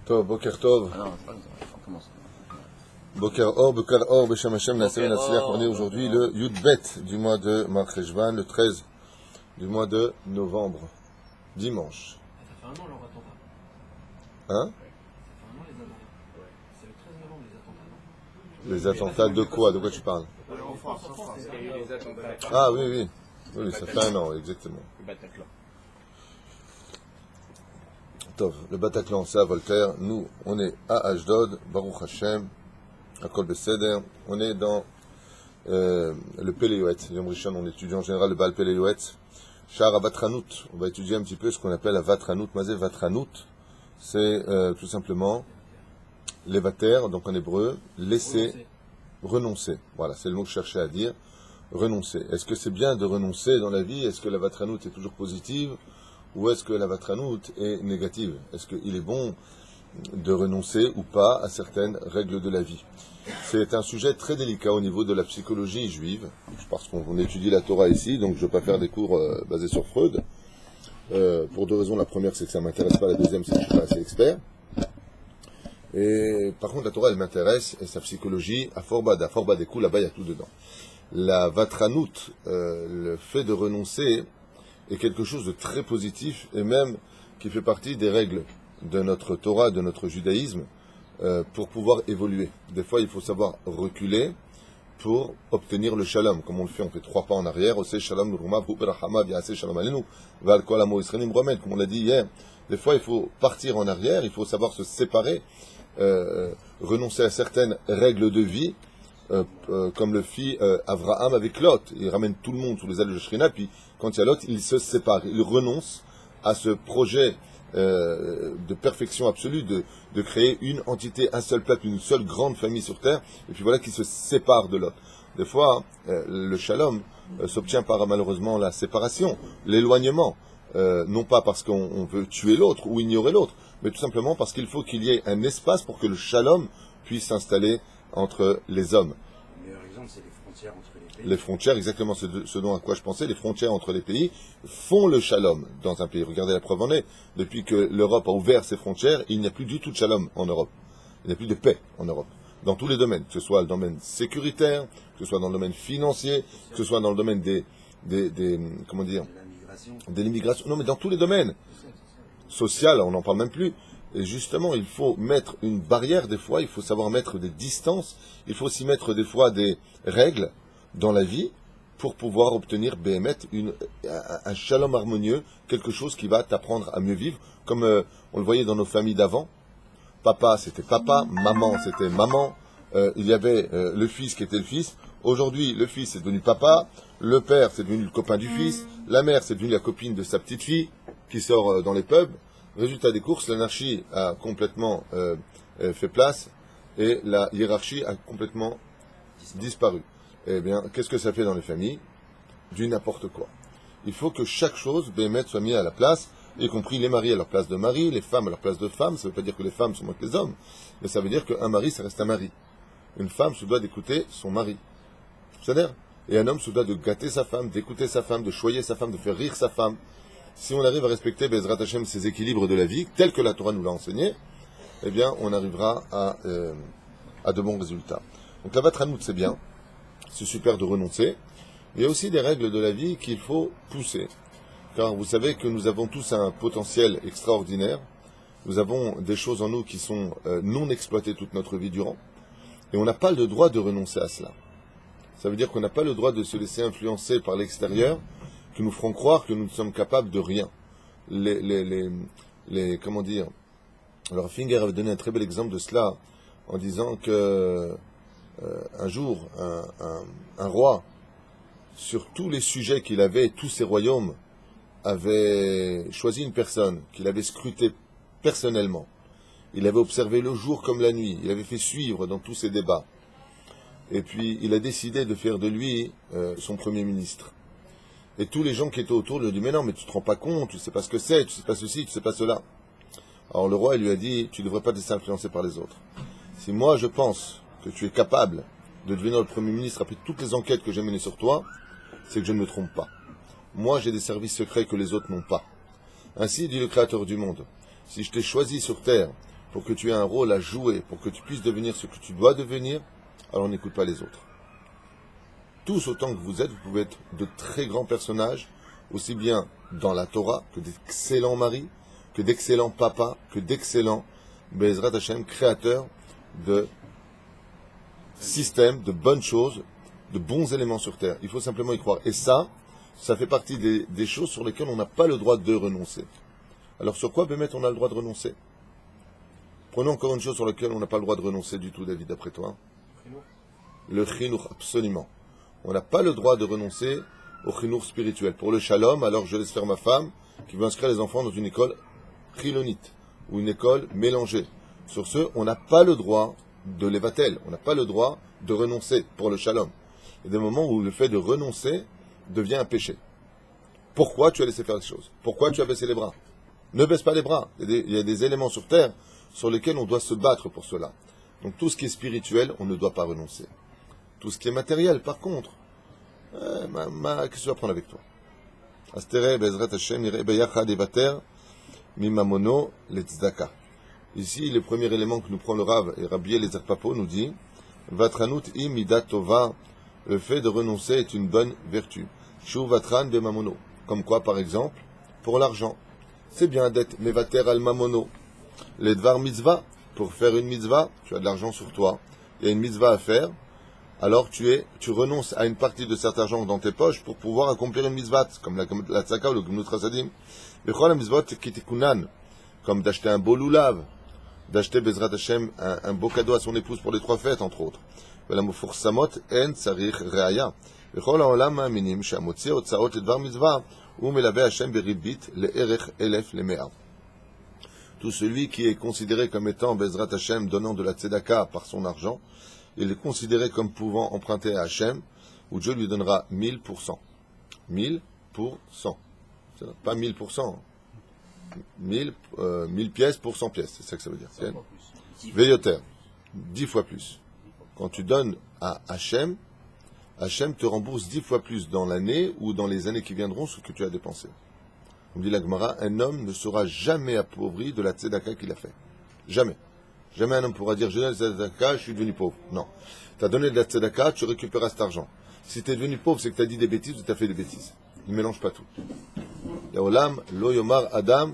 Tov, Boker Tov. Ah non, c'est pas comme ça, on commence. Boker Or, Beshem Hashem, Nassé Nassiliach. On est aujourd'hui le Yud Bet du mois de Mar Cheshvan, le 13 du mois de novembre, dimanche. Ça fait un an leur attentat. Hein? Ça fait un an les attentats. C'est le 13 novembre les attentats, non? Les attentats de quoi? De quoi tu parles? En France, Il y a eu les attentats. Ah oui, oui. Oui, ça fait un an, exactement. Le Bataclan. Tov, le Bataclan, c'est à Voltaire. Nous, on est à Ashdod, Baruch Hashem, à Kol Beseder. On est dans le Péléouet. Yom Rishon, on étudie en général le Baal Péléouet. Shar Avatranout. On va étudier un petit peu ce qu'on appelle la Vatranout. Mazé Vatranout, c'est tout simplement levater, donc en hébreu, laisser, renoncer. Voilà, c'est le mot que je cherchais à dire. Renoncer. Est-ce que c'est bien de renoncer dans la vie? Est-ce que la Vatranout est toujours positive? Ou est-ce que la Vatranout est négative? Est-ce qu'il est bon de renoncer ou pas à certaines règles de la vie? C'est un sujet très délicat au niveau de la psychologie juive, parce qu'on étudie la Torah ici, donc je ne vais pas faire des cours basés sur Freud. Pour deux raisons. La première, c'est que ça ne m'intéresse pas. La deuxième, c'est que je ne suis pas assez expert. Et par contre, la Torah, elle m'intéresse, et sa psychologie, à Forbad des coups, là-bas, il y a tout dedans. La Vatranout, le fait de renoncer, est quelque chose de très positif, et même qui fait partie des règles de notre Torah, de notre judaïsme, pour pouvoir évoluer. Des fois, il faut savoir reculer pour obtenir le shalom. Comme on le fait, on fait 3 pas en arrière. Comme on l'a dit hier, des fois, il faut partir en arrière, il faut savoir se séparer, renoncer à certaines règles de vie, comme le fit Avraham avec Lot. Il ramène tout le monde sous les ailes de Shrina, puis quand il y a Lot, il se sépare. Il renonce à ce projet de perfection absolue, de créer une entité, un seul peuple, une seule grande famille sur terre, et puis voilà qu'il se sépare de Lot. Des fois, le shalom s'obtient par malheureusement la séparation, l'éloignement, non pas parce qu'on veut tuer l'autre ou ignorer l'autre, mais tout simplement parce qu'il faut qu'il y ait un espace pour que le shalom puisse s'installer entre les hommes. Le meilleur exemple, c'est les frontières entre les pays. Les frontières, exactement ce dont à quoi je pensais, les frontières entre les pays font le shalom dans un pays. Regardez, la preuve en est, depuis que l'Europe a ouvert ses frontières, il n'y a plus du tout de shalom en Europe. Il n'y a plus de paix en Europe. Dans tous les domaines, que ce soit dans le domaine sécuritaire, que ce soit dans le domaine financier, que ce soit dans le domaine comment dire, de l'immigration. Non, mais dans tous les domaines. Social, on n'en parle même plus. Et justement, il faut mettre une barrière des fois, il faut savoir mettre des distances, il faut aussi mettre des fois des règles dans la vie pour pouvoir obtenir Béhémet, un shalom harmonieux, quelque chose qui va t'apprendre à mieux vivre, comme on le voyait dans nos familles d'avant. Papa, c'était papa, maman, c'était maman, il y avait le fils qui était le fils. Aujourd'hui, le fils est devenu papa, le père c'est devenu le copain du fils, la mère c'est devenu la copine de sa petite fille qui sort dans les pubs. Résultat des courses, l'anarchie a complètement fait place et la hiérarchie a complètement disparu. Eh bien, qu'est-ce que ça fait dans les familles? Du n'importe quoi. Il faut que chaque chose, Béhémet, soit mise à la place, y compris les maris à leur place de mari, les femmes à leur place de femme. Ça ne veut pas dire que les femmes sont moins que les hommes, mais ça veut dire qu'un mari, ça reste un mari. Une femme se doit d'écouter son mari. C'est-à-dire, et un homme se doit de gâter sa femme, d'écouter sa femme, de choyer sa femme, de faire rire sa femme. Si on arrive à respecter Bezrat Hashem, ces équilibres de la vie, tels que la Torah nous l'a enseigné, eh bien, on arrivera à de bons résultats. Donc la Vatranout, c'est bien, c'est super de renoncer. Il y a aussi des règles de la vie qu'il faut pousser. Car vous savez que nous avons tous un potentiel extraordinaire. Nous avons des choses en nous qui sont non exploitées toute notre vie durant. Et on n'a pas le droit de renoncer à cela. Ça veut dire qu'on n'a pas le droit de se laisser influencer par l'extérieur, qui nous feront croire que nous ne sommes capables de rien. Comment dire? Alors Finger avait donné un très bel exemple de cela en disant que un jour, un roi, sur tous les sujets qu'il avait, tous ses royaumes, avait choisi une personne qu'il avait scrutée personnellement. Il avait observé le jour comme la nuit, il avait fait suivre dans tous ses débats. Et puis il a décidé de faire de lui son premier ministre. Et tous les gens qui étaient autour lui ont dit « Mais non, mais tu ne te rends pas compte, tu ne sais pas ce que c'est, tu ne sais pas ceci, tu ne sais pas cela. » Alors le roi il lui a dit « Tu ne devrais pas te laisser influencer par les autres. Si moi je pense que tu es capable de devenir le Premier ministre après toutes les enquêtes que j'ai menées sur toi, c'est que je ne me trompe pas. Moi j'ai des services secrets que les autres n'ont pas. Ainsi dit le Créateur du monde. Si je t'ai choisi sur terre pour que tu aies un rôle à jouer, pour que tu puisses devenir ce que tu dois devenir, alors n'écoute pas les autres. Tous autant que vous êtes, vous pouvez être de très grands personnages, aussi bien dans la Torah, que d'excellents maris, que d'excellents papas, que d'excellents Be'ezrat Hashem, créateurs de systèmes, de bonnes choses, de bons éléments sur terre. Il faut simplement y croire. Et ça fait partie des choses sur lesquelles on n'a pas le droit de renoncer. Alors sur quoi, Bémet, on a le droit de renoncer? Prenons encore une chose sur laquelle on n'a pas le droit de renoncer du tout, David, d'après toi. Le chinour, absolument. On n'a pas le droit de renoncer au chinour spirituel. Pour le shalom, alors je laisse faire ma femme qui veut inscrire les enfants dans une école chilonite ou une école mélangée. Sur ce, on n'a pas le droit de l'évatel. On n'a pas le droit de renoncer pour le shalom. Il y a des moments où le fait de renoncer devient un péché. Pourquoi tu as laissé faire les choses? Pourquoi tu as baissé les bras? Ne baisse pas les bras. Il y a des éléments sur terre sur lesquels on doit se battre pour cela. Donc tout ce qui est spirituel, on ne doit pas renoncer. Tout ce qui est matériel, par contre, qu'est-ce que tu vas prendre avec toi? Astere, Bezrat Hashem, Beyachad Evater, Mimamono, Letzdaka. Ici, le premier élément que nous prend le Rav, et Rabbi Eliezer Papo nous dit, Vatranut im midat tova, le fait de renoncer est une bonne vertu. Shu vatran bemamono. Comme quoi, par exemple, pour l'argent. C'est bien d'être mevater al mamono. Les dvar mitzvah, pour faire une mitzvah, tu as de l'argent sur toi, il y a une mitzvah à faire, alors tu renonces à une partie de cet argent dans tes poches pour pouvoir accomplir une mitzvah, comme la tzaka ou le gmut chasadim. V'chol ha-mitzvot kitikunan, comme d'acheter un beau loulav, d'acheter Bezrat Hashem un beau cadeau à son épouse pour les 3 fêtes, entre autres. ולמפורסמות אין צריך ראיה. בכל העולם מאמינים שהמוציא הוצאות לדבר מצווה הוא מלווה השם בריבית לערך 1000 ל-100. Tout celui qui est considéré comme étant Bezrat Hashem donnant de la tzedaka par son argent, il est considéré comme pouvant emprunter à Hashem, où Dieu lui donnera 1000%. 1000%. Pas 1000%. 1000 pièces pour 100 pièces, c'est ça que ça veut dire. Veilloter, 10 fois plus. Quand tu donnes à Hachem, Hachem te rembourse 10 fois plus dans l'année ou dans les années qui viendront ce que tu as dépensé. On dit la Gemara, un homme ne sera jamais appauvri de la tzedaka qu'il a fait. Jamais. Jamais un homme pourra dire, je donne de la tzedaka, je suis devenu pauvre. Non. Tu as donné de la tzedaka, tu récupéras cet argent. Si tu es devenu pauvre, c'est que tu as dit des bêtises ou tu as fait des bêtises. Ne mélange pas tout. Yaolam, lo yomar adam,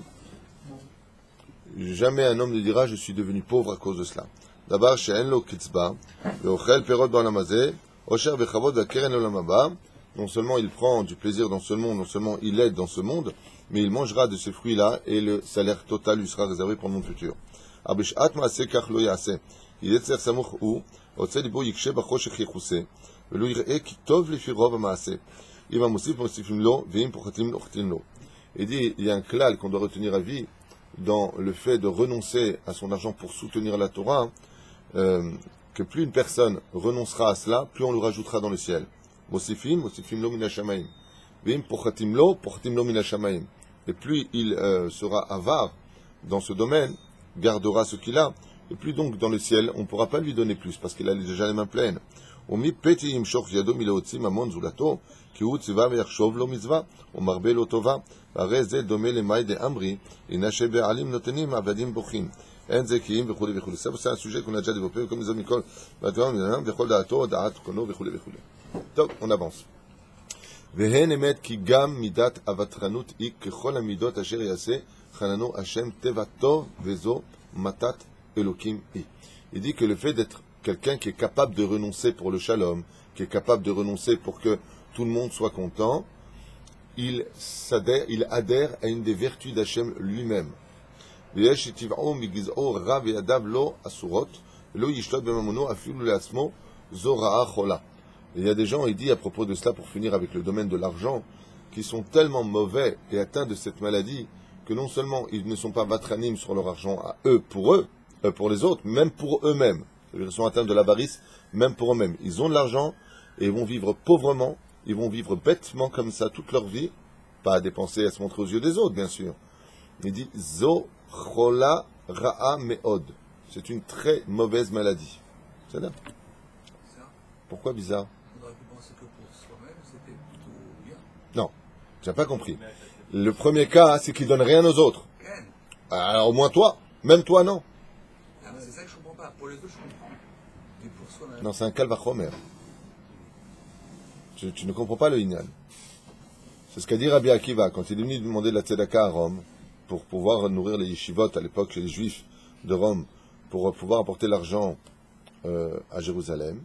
jamais un homme ne dira, je suis devenu pauvre à cause de cela. D'abord, she'en lo kitzba, ve'ochel perot ba'olam hazeh, osher v'chavod v'keren olam haba. Non seulement il prend du plaisir dans ce monde, non seulement il aide dans ce monde, mais il mangera de ces fruits-là et le salaire total lui sera réservé pour le monde futur. Abishat ma'aseh kach lo ya'aseh. Yetzer samuch hu, otse libo yikshe b'choshech yichuseh, ve'lo yir'eh ki tov lefi rov ha'ma'aseh. Il va mosif mosifim lo, ve'im pochatim lochatim lo. Il dit, il y a un klal qu'on doit retenir à vie dans le fait de renoncer à son argent pour soutenir la Torah, que plus une personne renoncera à cela, plus on le rajoutera dans le ciel. Mosifim lo min hashamaim. Ve'im pochatim lo min hashamaim. Et plus il sera avare dans ce domaine, gardera ce qu'il a, et plus donc dans le ciel, on ne pourra pas lui donner plus, parce qu'il a déjà les mains pleines. Omi peti yimshoch yado milaotzi mamon zulato, כי הוא ציווה ויחשוב לו מצווה, ומרבה לו טובה, והרי זה דומה למאי דאמרי, הנה שבעלים נותנים עבדים בוכים, אין זכיים וכו' וכו'. C'est un sujet qu'on a déjà développé, comme les hommes Nicole, וכל דעתו, דעת קונו וכו' וכו'. טוב, on avance. והן אמת כי גם מידת הוותרנות היא ככל המידות אשר יעשה, חננו השם טבעתו, וזו מתת אלוקים היא. Il dit que le fait d'être quelqu'un qui est capable de renoncer pour le shalom, qui est capable de renoncer pour que tout le monde soit content, il adhère à une des vertus d'Hachem lui-même. Il y a des gens, il dit à propos de cela, pour finir avec le domaine de l'argent, qui sont tellement mauvais et atteints de cette maladie, que non seulement ils ne sont pas vatranim sur leur argent à eux, pour les autres, même pour eux-mêmes. Ils sont atteints de l'avarice, même pour eux-mêmes. Ils ont de l'argent et ils vont vivre pauvrement. Ils vont vivre bêtement comme ça toute leur vie, pas à dépenser, à se montrer aux yeux des autres, bien sûr. Il dit Zo chola ra'a me'od. C'est une très mauvaise maladie. C'est là. Pourquoi bizarre? On aurait pu penser que pour soi-même, c'était plutôt bien. Non, tu n'as pas compris. Le premier cas, c'est qu'il ne donne rien aux autres. Alors au moins toi, même toi non. Ah, c'est ça que je comprends pas. Pour les autres, je comprends. Mais pour soi, Non, c'est un calvachomer. Tu ne comprends pas le Inyan. C'est ce qu'a dit Rabbi Akiva quand il est venu demander de la tzedaka à Rome pour pouvoir nourrir les yeshivot à l'époque, les juifs de Rome, pour pouvoir apporter l'argent à Jérusalem.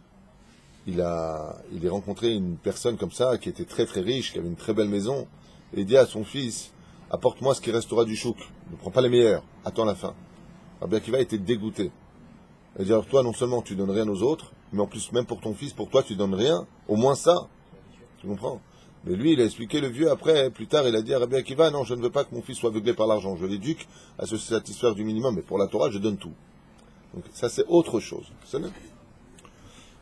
Il est rencontré une personne comme ça qui était très très riche, qui avait une très belle maison, et il dit à son fils, apporte-moi ce qui restera du chouk. Ne prends pas les meilleurs, attends la fin. Rabbi Akiva était dégoûté. Il dit, alors toi non seulement tu donnes rien aux autres, mais en plus même pour ton fils, pour toi tu donnes rien, au moins ça. Tu comprends? Mais lui, il a expliqué le vieux après, plus tard, il a dit à Rabbi Akiva, non, je ne veux pas que mon fils soit aveuglé par l'argent, je l'éduque à se satisfaire du minimum, mais pour la Torah, je donne tout. Donc ça, c'est autre chose.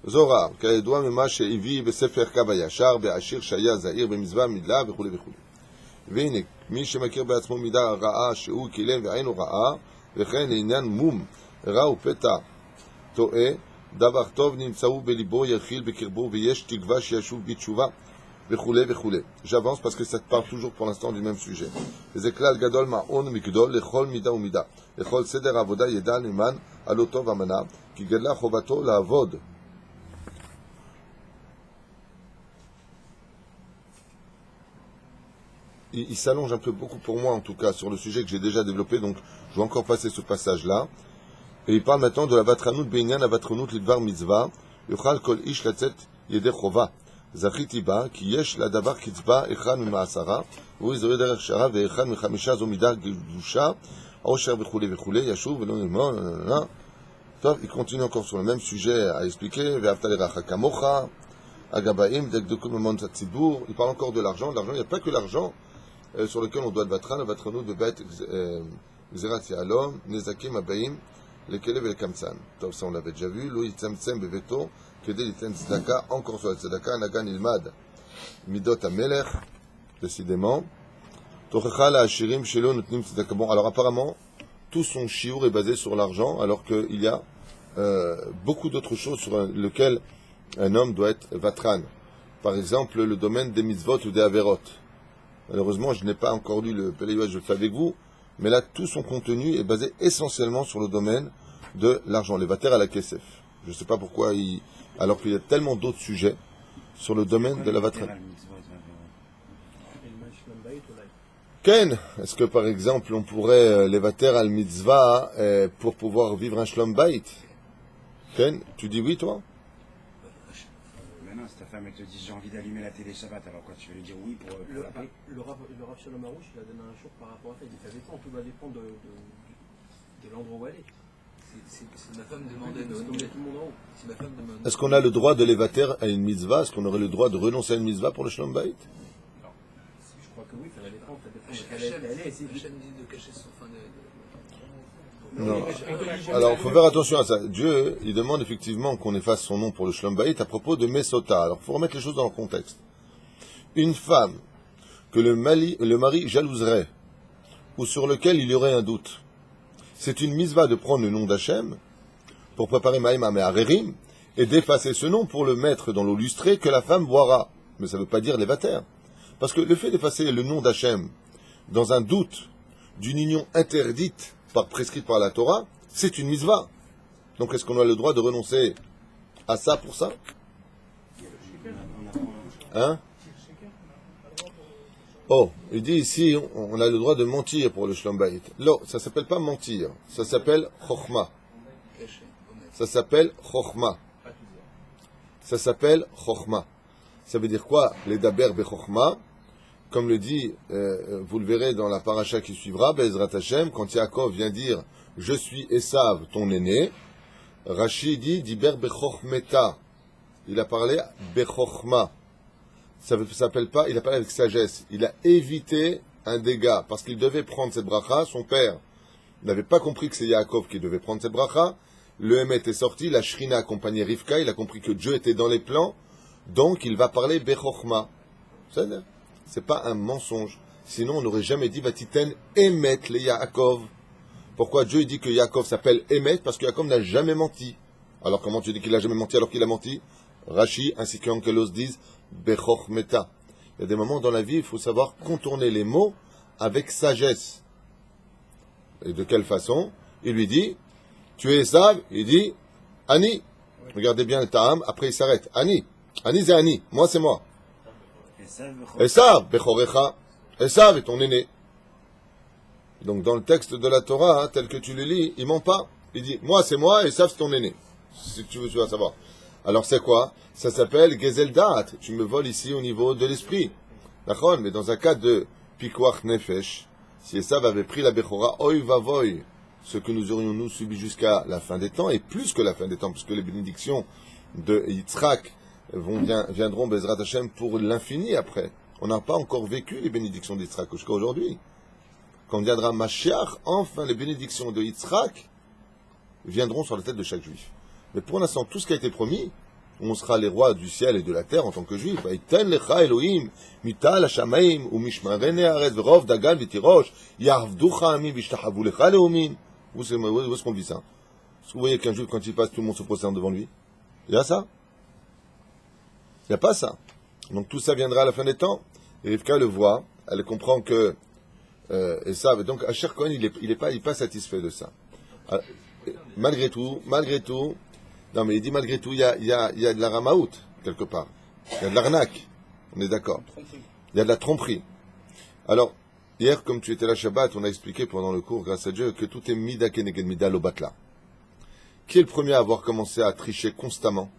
Zohar, כידוע ממה שהביא בספר קו הישר, בעשיר שהיה זהיר במצווה מדלה וכו' וכו'. והנה, מי שמכיר בעצמו מידה רעה שהוא קילם ועינו רעה, וכן לעניין מום רע ופתע טועה, דבר טוב נמצאו בליבו ירחיל בקרבו ויש תקווה שישוב בתשובה וכו' וכו'. J'avance parce que ça parle toujours pour l'instant du même sujet. וזה כלל גדול מעון מגדול לכל מידה ומידה. לכל סדר העבודה ידע נאמן על אותו ומנה, כי גדלה חובתו לעבוד. Il s'allonge un peu beaucoup pour moi en tout cas sur le sujet que j'ai déjà développé, donc je vais encore passer ce passage-là. Et il parle maintenant de la vatranut beinyan, la vatranut lidvar mitzvah, yochal kol ish latzet yedeh chova. זכיתי בה, כי יש לדבר קצבה אחד ממעשרה, והוא יזוהה דרך שרה, ואחד מחמישה זו מידה קדושה, עושר וכו' וכו', ישוב ולא נגמר, טוב, il continue encore sur le même sujet à expliquer, ואהבת לרעך כמוך, הגבאים דקדקו ממון הציבור, il parle encore de l'argent, il n'y a pas que l'argent sur lequel on doit le vatran, הוותרנות בבית גזירת יהלום, נזקים הבאים, לכלב ולקמצן. טוב, ça on l'avait déjà vu, לא יצמצם בביתו, כדי ליתן צדקה, encore sur la tzedaka, נגן ילמד מידות המלך, décidément, תוכחה לעשירים שלא נותנים צדקה. Bon, alors apparemment, tout son shiur est basé sur l'argent, alors qu'il y a beaucoup d'autres choses sur lesquelles un homme doit être vatran. Par exemple, le domaine des mitzvot ou des averot. Malheureusement, je n'ai pas encore lu le Péléouaj, je le fais avec vous, mais là, tout son contenu est basé essentiellement sur le domaine de l'argent, les vater à la kesef. Je ne sais pas pourquoi, alors qu'il y a tellement d'autres sujets sur le domaine de la vatran. Ken, est-ce que par exemple, on pourrait les vater al mitzvah pour pouvoir vivre un shlom bait? Ken, tu dis oui, toi? Maintenant, si ta femme elle te dit j'ai envie d'allumer la télé Shabbat, alors quoi, tu veux lui dire oui pour la paix? Le Rav Shalom Arouche, il a donné un jour par rapport à ça. Il dit ça dépend, tout va dépendre de l'endroit où elle est. Si ma femme demandait Tout le monde en haut. Si ma femme demandait. Est-ce qu'on a le droit de les vater à une mitzvah? Est-ce qu'on aurait le droit de renoncer à une mitzvah pour le shlom bait? Je crois que oui, ça va dépendre. Ça dépend de Hachem quelle elle est. dit de cacher son fin de. Non. Alors, il faut faire attention à ça. Dieu, il demande effectivement qu'on efface son nom pour le shlom bait à propos de Mesota. Alors, il faut remettre les choses dans le contexte. Une femme que le mari jalouserait, ou sur lequel il y aurait un doute, c'est une mitzvah de prendre le nom d'Hachem pour préparer Maïma Me'arerim et d'effacer ce nom pour le mettre dans l'eau lustrée que la femme boira. Mais ça ne veut pas dire les vater. Parce que le fait d'effacer le nom d'Hachem dans un doute d'une union interdite prescrite par la Torah, c'est une mitzvah. Donc est-ce qu'on a le droit de renoncer à ça pour ça? Hein? Oh, il dit ici, on a le droit de mentir pour le shlom bait. Non, ça s'appelle pas mentir, ça s'appelle chokhma. Ça s'appelle chokhma. Ça s'appelle chokhma. Ça veut dire quoi? Les daber bechokhma. Comme le dit, vous le verrez dans la paracha qui suivra, Be'ezrat Hashem, quand Yaakov vient dire « Je suis Esav, ton aîné », Rashi dit « Diber bechokhmeta ». Il a parlé bechokhma. Ça ne s'appelle pas, il a parlé avec sagesse. Il a évité un dégât, parce qu'il devait prendre cette bracha, son père n'avait pas compris que c'est Yaakov qui devait prendre cette bracha. Le Hémet est sorti, la Shrina accompagnait Rivka, il a compris que Dieu était dans les plans, donc il va parler bechokhma. C'est pas un mensonge. Sinon, on n'aurait jamais dit Vatiten Emet le Yaakov. Pourquoi Dieu dit que Yaakov s'appelle Emet? Parce que Yaakov n'a jamais menti. Alors comment tu dis qu'il n'a jamais menti alors qu'il a menti? Rashi ainsi que Ankelos disent Bechokhmeta. Il y a des moments dans la vie, il faut savoir contourner les mots avec sagesse. Et de quelle façon? Il lui dit, tu es Esav? Il dit, Ani. Regardez bien le Ta'am, après il s'arrête. Ani. Ani c'est Ani. Moi c'est moi. Esav, Bechorecha. Esav est ton aîné. Donc dans le texte de la Torah, hein, tel que tu le lis, il ment pas. Il dit, moi c'est moi, Esav c'est ton aîné. Si tu veux, tu vas savoir. Alors c'est quoi? Ça s'appelle Gezel Da'at. Tu me voles ici au niveau de l'esprit. D'accord? Mais dans un cas de Pikuach Nefesh, si Esav avait pris la Bechora, Oy Vavoy, ce que nous aurions nous subi jusqu'à la fin des temps, et plus que la fin des temps, puisque les bénédictions de Yitzhak viendront Bezrat Hashem pour l'infini après. On n'a pas encore vécu les bénédictions d'Yitzhak jusqu'à aujourd'hui. Quand viendra Mashiach, enfin les bénédictions de Yitzhak viendront sur la tête de chaque juif. Mais pour l'instant, tout ce qui a été promis, on sera les rois du ciel et de la terre en tant que juifs. Vaïten lecha Elohim, mital hashamaim, umishmarene haaretz v'rov dagan v'tirosh, yarvducha amim v'ishtachavu lecha leomin. Où est-ce qu'on vit ça? Est-ce que vous voyez qu'un juif, quand il passe, tout le monde se prosterne devant lui? Il y a ça? Il n'y a pas ça. Donc tout ça viendra à la fin des temps. Et Rivka le voit, elle comprend que et ça, donc Asher Cohen, il est pas satisfait de ça. Malgré tout, non mais il dit malgré tout, il y a de la ramaout, quelque part. Il y a de l'arnaque, on est d'accord. Il y a de la tromperie. Alors, hier, comme tu étais là Shabbat, on a expliqué pendant le cours, grâce à Dieu, que tout est mida keneged mida lo batla. Qui est le premier à avoir commencé à tricher constamment?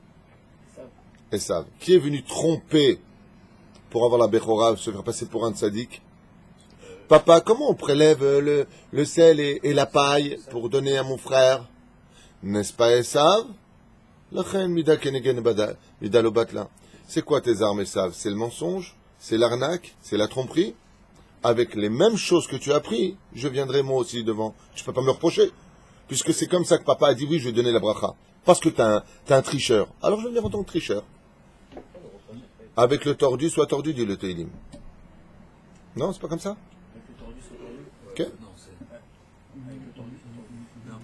Esav. Qui est venu tromper pour avoir la Bechora, se faire passer pour un tzaddik? Papa, comment on prélève le sel et la paille pour donner à mon frère? N'est-ce pas Esav? C'est quoi tes armes, Esav? C'est le mensonge? C'est l'arnaque? C'est la tromperie? Avec les mêmes choses que tu as appris, je viendrai moi aussi devant. Tu peux pas me le reprocher. Puisque c'est comme ça que papa a dit oui, je vais donner la bracha. Parce que t'es un tricheur. Alors je vais venir en tant que tricheur. Avec le tordu, soit tordu, dit le Teilim. Non, c'est pas comme ça? Ok?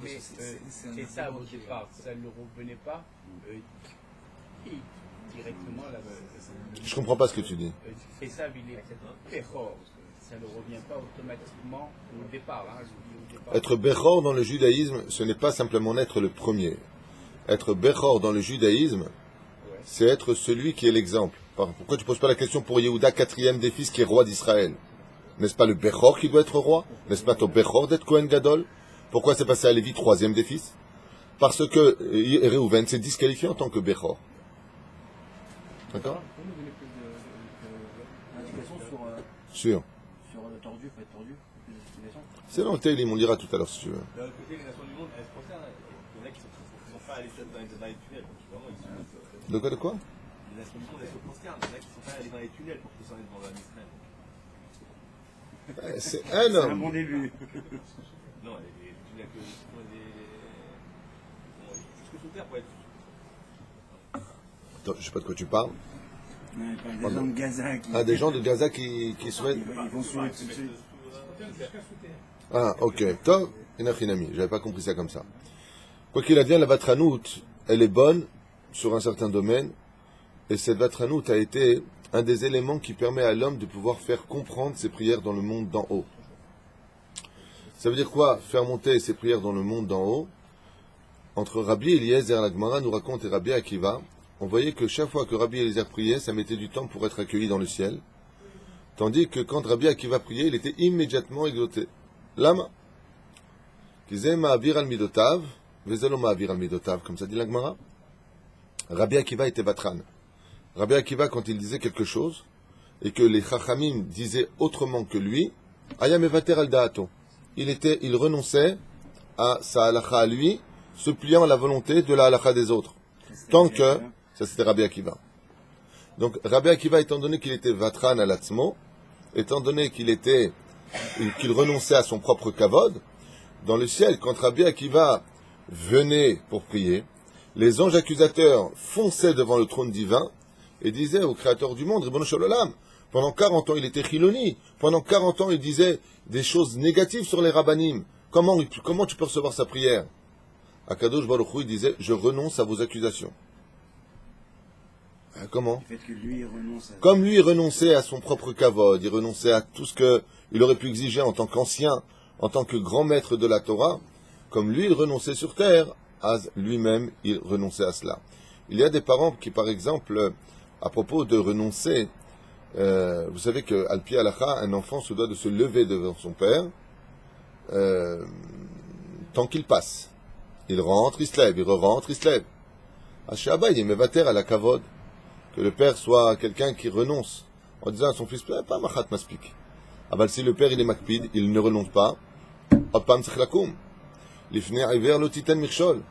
Mais c'est ça au départ, ça ne revenait pas directement là-bas. Je comprends pas ce que tu dis. Et ça, il est Bechor. Ça ne revient pas automatiquement au départ. Hein, au départ. Être Bechor dans le judaïsme, ce n'est pas simplement être le premier. Être Bechor dans le judaïsme, c'est être celui qui est l'exemple. Pourquoi tu ne poses pas la question pour Yehuda, quatrième des fils, qui est roi d'Israël? N'est-ce pas le Bechor qui doit être roi? N'est-ce pas ton Bechor d'être Kohen Gadol? Pourquoi c'est passé à Lévi, troisième des fils? Parce que Réhouven s'est disqualifié en tant que Bechor. D'accord? Vous nous donnez plus d'indications Sûr. sur le tordu, faut être tordu, plus d'explications. C'est dans le Teilim, on lira tout à l'heure si tu veux. D'un autre côté, les nations du monde, elles se concernent. Il y en a qui sont pas allés dans les tunnels. Donc, vraiment, ils sont, De quoi? les nations du monde, elles se concernent. Il y en a qui sont pas allés dans les tunnels pour qu'ils s'en aient devant Israël. C'est un C'est un homme. bon début. Non, les tunnels que sont jusque sous terre pour être. Attends, je sais pas de quoi tu parles. Ouais, pas des gens de Gaza qui. Ah, des gens de Gaza qui souhaitent. Ils vont sur le Ah, ok. Tov, Enachinami. J'avais pas compris ça comme ça. Quoi qu'il advienne, la Vatranout, elle est bonne sur un certain domaine. Et cette Vatranout a été un des éléments qui permet à l'homme de pouvoir faire comprendre ses prières dans le monde d'en haut. Ça veut dire quoi? Faire monter ses prières dans le monde d'en haut. Entre Rabbi Eliezer, la Gemara nous raconte, et Rabbi Akiva, on voyait que chaque fois que Rabbi Eliezer priait, ça mettait du temps pour être accueilli dans le ciel. Tandis que quand Rabbi Akiva priait, il était immédiatement exaucé. Lama. Kizé ma'avir al midotav, vezelo ma'avir al midotav, comme ça dit la Gemara. Rabbi Akiva était vatran. Rabbi Akiva, quand il disait quelque chose, et que les Chachamim disaient autrement que lui, ayam evater al da'ato. Il renonçait à sa halakha à lui, se pliant à la volonté de la halakha des autres. Tant que, ça c'était Rabbi Akiva. Donc Rabbi Akiva, étant donné qu'il était vatran à l'atzmo, étant donné qu'il renonçait à son propre kavod, dans le ciel, quand Rabbi Akiva venait pour prier, les anges accusateurs fonçaient devant le trône divin et disaient au Créateur du monde, Ribono shel olam, pendant 40 ans il était chiloni, pendant 40 ans il disait des choses négatives sur les rabbanim. Comment tu peux recevoir sa prière? Akadosh Baruch Hu, il disait, je renonce à vos accusations. Comment? Le fait que lui il renonce à... Comme lui, il renonçait à son propre kavod, il renonçait à tout ce qu'il aurait pu exiger en tant qu'ancien en tant que grand maître de la Torah, comme lui, il renonçait sur terre, lui-même, il renonçait à cela. Il y a des parents qui, par exemple, à propos de renoncer, vous savez que, al pi halakha, un enfant se doit de se lever devant son père, tant qu'il passe. Il rentre, il se lève, il re-rentre, il se lève. Ashabba, il est mevater à la kavod. Que le père soit quelqu'un qui renonce, en disant à son fils, pas machat maspik. Ah si le père il est makpid, il ne renonce pas, opam tzichlakum. L'ifnei iver lotiten mirchol.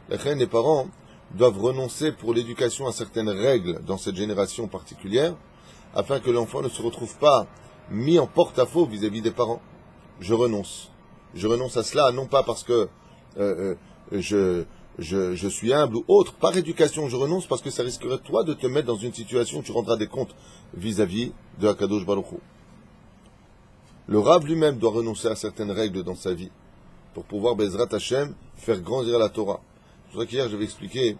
Les parents doivent renoncer pour l'éducation à certaines règles dans cette génération particulière, afin que l'enfant ne se retrouve pas mis en porte-à-faux vis-à-vis des parents. Je renonce. Je renonce à cela, non pas parce que je suis humble ou autre. Par éducation, je renonce parce que ça risquerait, toi, de te mettre dans une situation où tu rendras des comptes vis-à-vis de Hakadosh Baruch Hu. Le Rav lui-même doit renoncer à certaines règles dans sa vie pour pouvoir, Bezrat Hashem, faire grandir la Torah. C'est pour ça qu'hier, j'avais expliqué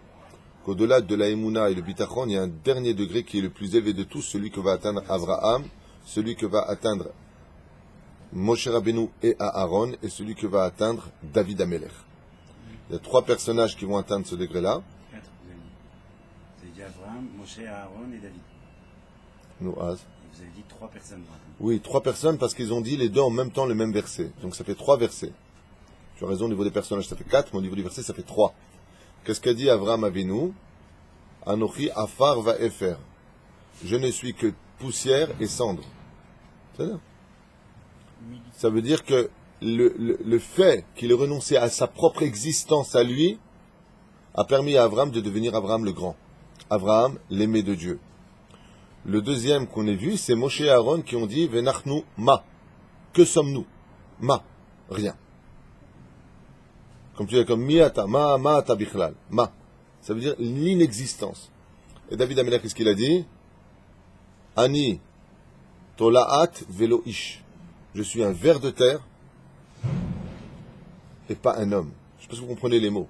qu'au-delà de la Emouna et le Bitachon, il y a un dernier degré qui est le plus élevé de tous, celui que va atteindre Avraham, celui que va atteindre Moshe Rabbeinu et Aaron, et celui que va atteindre David Amelech. Il y a 3 personnages qui vont atteindre ce degré-là. 4, vous avez dit. Vous avez dit Abraham, Moshe, Aaron et David. Nous, Az. Et vous avez dit 3 personnes. Oui, 3 personnes parce qu'ils ont dit les deux en même temps le même verset. Donc ça fait 3 versets. Tu as raison, au niveau des personnages ça fait 4, mais au niveau du verset ça fait 3. Qu'est-ce qu'a dit Avraham Avinu? Anochi afar va efer. Je ne suis que poussière et cendre. C'est-à-dire, ça veut dire que le fait qu'il ait renoncé à sa propre existence à lui a permis à Abraham de devenir Abraham le grand. Abraham, l'aimé de Dieu. Le deuxième qu'on ait vu, c'est Moshe et Aaron qui ont dit Venachnu ma. Que sommes-nous? Ma. Rien. Comme tu dis, comme miata, ma'ata bichlal. Ma. Ça veut dire l'inexistence. Et David Amelech, qu'est-ce qu'il a dit? Ani tolaat velo ish. Je suis un ver de terre et pas un homme. Je ne sais pas si vous comprenez les mots.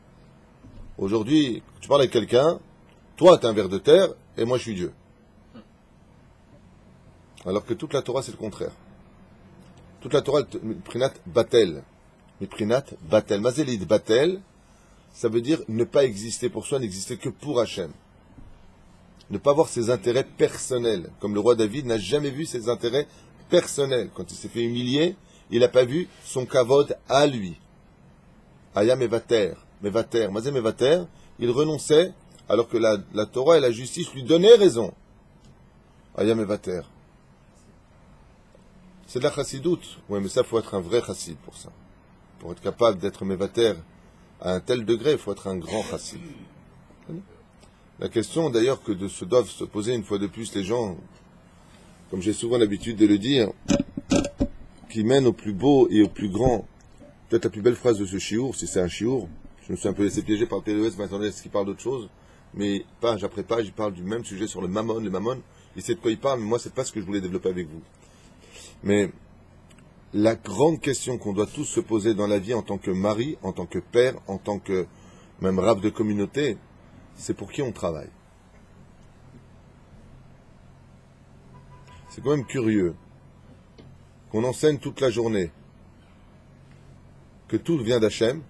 Aujourd'hui, tu parles avec quelqu'un, toi tu es un ver de terre et moi je suis Dieu. Alors que toute la Torah c'est le contraire. Toute la Torah, Miprinat Batel. Miprinat Batel. Mazelid Batel, ça veut dire ne pas exister pour soi, n'exister que pour Hachem. Ne pas avoir ses intérêts personnels. Comme le roi David n'a jamais vu ses intérêts personnels. Quand il s'est fait humilier, il n'a pas vu son kavod à lui. Aya Mevater. Mazé Mevater, il renonçait alors que la Torah et la justice lui donnaient raison. Aya Mevater. C'est de la chassidoute. Oui, mais ça, il faut être un vrai chassid pour ça. Pour être capable d'être Mevater à un tel degré, il faut être un grand chassid. La question d'ailleurs que se doivent se poser une fois de plus les gens, comme j'ai souvent l'habitude de le dire, qui mènent au plus beau et au plus grand. Peut-être la plus belle phrase de ce chiour, si c'est un chiour, je me suis un peu laissé piéger par le PLES, maintenant est-ce qu'il parle d'autre chose, mais page après page, il parle du même sujet sur le mammon. Le mammon, il sait de quoi il parle, mais moi c'est pas ce que je voulais développer avec vous. Mais la grande question qu'on doit tous se poser dans la vie en tant que mari, en tant que père, en tant que même rave de communauté, c'est pour qui on travaille. C'est quand même curieux qu'on enseigne toute la journée que tout vient d'Hachem,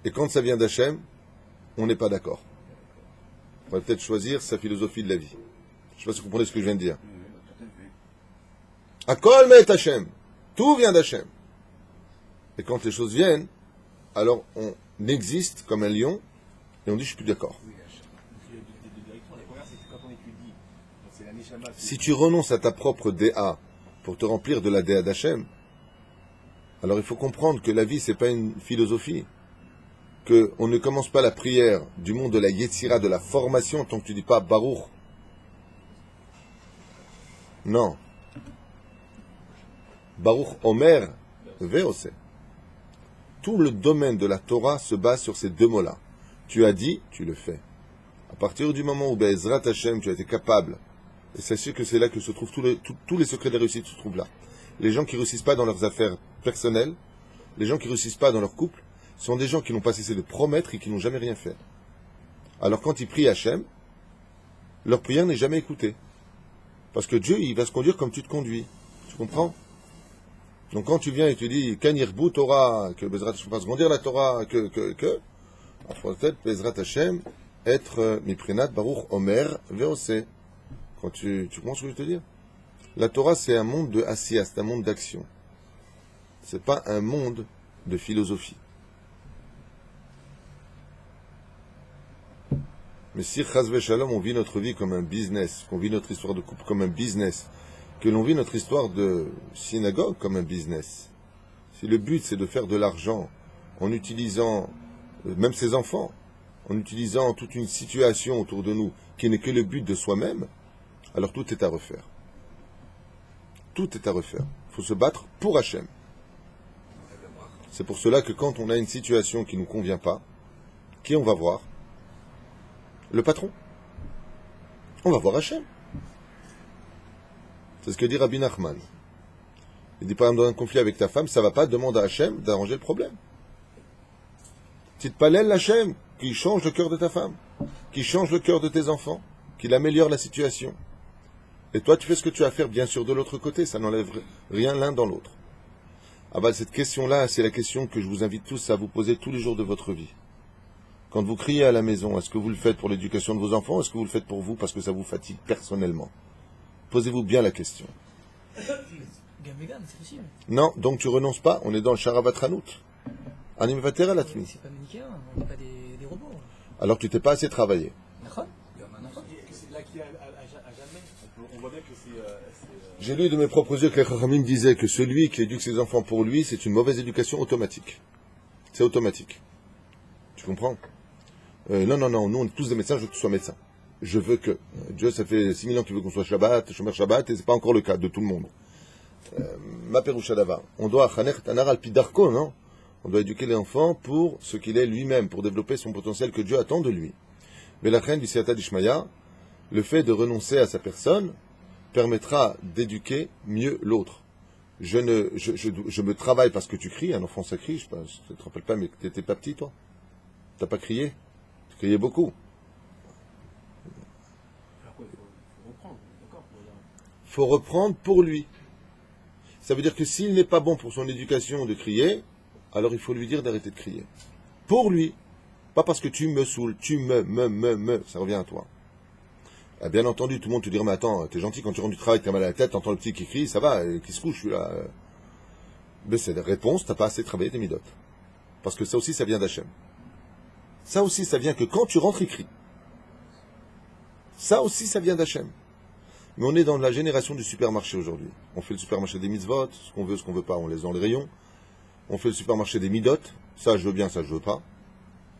et quand ça vient d'Hachem, on n'est pas d'accord. On va peut-être choisir sa philosophie de la vie. Je ne sais pas si vous comprenez ce que je viens de dire. Akol met Hachem. Tout vient d'Hachem. Et quand les choses viennent, alors on existe comme un lion, et on dit je suis plus d'accord. Si tu renonces à ta propre DA pour te remplir de la DA d'Hachem, alors il faut comprendre que la vie, c'est pas une philosophie. Qu'on ne commence pas la prière du monde de la Yetzira, de la formation, tant que tu dis pas Baruch. Non. Baruch Omer Veose. Tout le domaine de la Torah se base sur ces deux mots-là. Tu as dit, tu le fais. À partir du moment où Be'ezrat Hashem, tu as été capable, et sachez que c'est là que se trouvent tous les secrets de la réussite se trouvent là. Les gens qui ne réussissent pas dans leurs affaires personnelles, les gens qui ne réussissent pas dans leur couple, sont des gens qui n'ont pas cessé de promettre et qui n'ont jamais rien fait. Alors quand ils prient Hachem, leur prière n'est jamais écoutée. Parce que Dieu, il va se conduire comme tu te conduis. Tu comprends? Donc quand tu viens et tu dis Kanirbu Torah, que Bezrat Hashem fasse grandir la Torah, il faut peut-être Bezrat Hashem être Miprinat Baruch Omer Veose. Quand tu comprends ce que je veux te dire? La Torah, c'est un monde de Asiya, c'est un monde d'action. C'est pas un monde de philosophie. Mais si Chazve Shalom, on vit notre vie comme un business, qu'on vit notre histoire de couple comme un business, que l'on vit notre histoire de synagogue comme un business, si le but c'est de faire de l'argent en utilisant, même ses enfants, en utilisant toute une situation autour de nous qui n'est que le but de soi-même, alors tout est à refaire. Tout est à refaire. Il faut se battre pour Hachem. C'est pour cela que quand on a une situation qui ne nous convient pas, qui on va voir? Le patron. On va voir Hachem. C'est ce que dit Rabbi Nachman. Il dit par exemple dans un conflit avec ta femme, ça va pas, demande à Hachem d'arranger le problème. Tite palel Hachem, qui change le cœur de ta femme, qui change le cœur de tes enfants, qu'il améliore la situation. Et toi, tu fais ce que tu as à faire, bien sûr, de l'autre côté, ça n'enlève rien l'un dans l'autre. Ah bah, cette question-là, c'est la question que je vous invite tous à vous poser tous les jours de votre vie. Quand vous criez à la maison, est-ce que vous le faites pour l'éducation de vos enfants, ou est-ce que vous le faites pour vous parce que ça vous fatigue personnellement? Posez-vous bien la question. Vegan, c'est possible. Non, donc tu renonces pas, on est dans le Sharabatranout. Animvater à la C'est pas manichéen, on n'est pas des robots. Alors tu t'es pas assez travaillé. D'accord. C'est là qui est à jamais. On voit bien que c'est. J'ai lu de mes propres yeux que les Chachamim disaient que celui qui éduque ses enfants pour lui, c'est une mauvaise éducation automatique. C'est automatique. Tu comprends? Non, nous on est tous des médecins, je veux que tu sois médecin. Je veux que. Dieu, ça fait 6000 ans qu'il veut qu'on soit Shabbat, Shomer Shabbat, et c'est pas encore le cas de tout le monde. Ma Perouchadava. On doit Chaner Tanar al Pidarko, non? On doit éduquer l'enfant pour ce qu'il est lui-même, pour développer son potentiel que Dieu attend de lui. Mais la reine du Siata d'Ishmaya, le fait de renoncer à sa personne permettra d'éduquer mieux l'autre. Je me travaille parce que tu cries, un enfant ça crie, je ne te rappelle pas, mais tu n'étais pas petit, toi? Tu n'as pas crié? Tu criais beaucoup. Alors quoi, il faut reprendre, d'accord? Il faut reprendre pour lui. Ça veut dire que s'il n'est pas bon pour son éducation de crier, alors il faut lui dire d'arrêter de crier. Pour lui. Pas parce que tu me saoules, tu ça revient à toi. Ah, bien entendu, tout le monde te dira, mais attends, t'es gentil, quand tu rentres du travail, t'as mal à la tête, t'entends le petit qui crie, ça va, qui se couche, celui-là. Mais c'est la réponse, t'as pas assez travaillé tes midotes. Parce que ça aussi, ça vient d'Hachem. Ça aussi, ça vient que quand tu rentres, il crie. Ça aussi, ça vient d'Hachem. Mais on est dans la génération du supermarché aujourd'hui. On fait le supermarché des mitzvot, ce qu'on veut pas, on laisse dans les rayons. On fait le supermarché des midotes, ça je veux bien, ça je veux pas.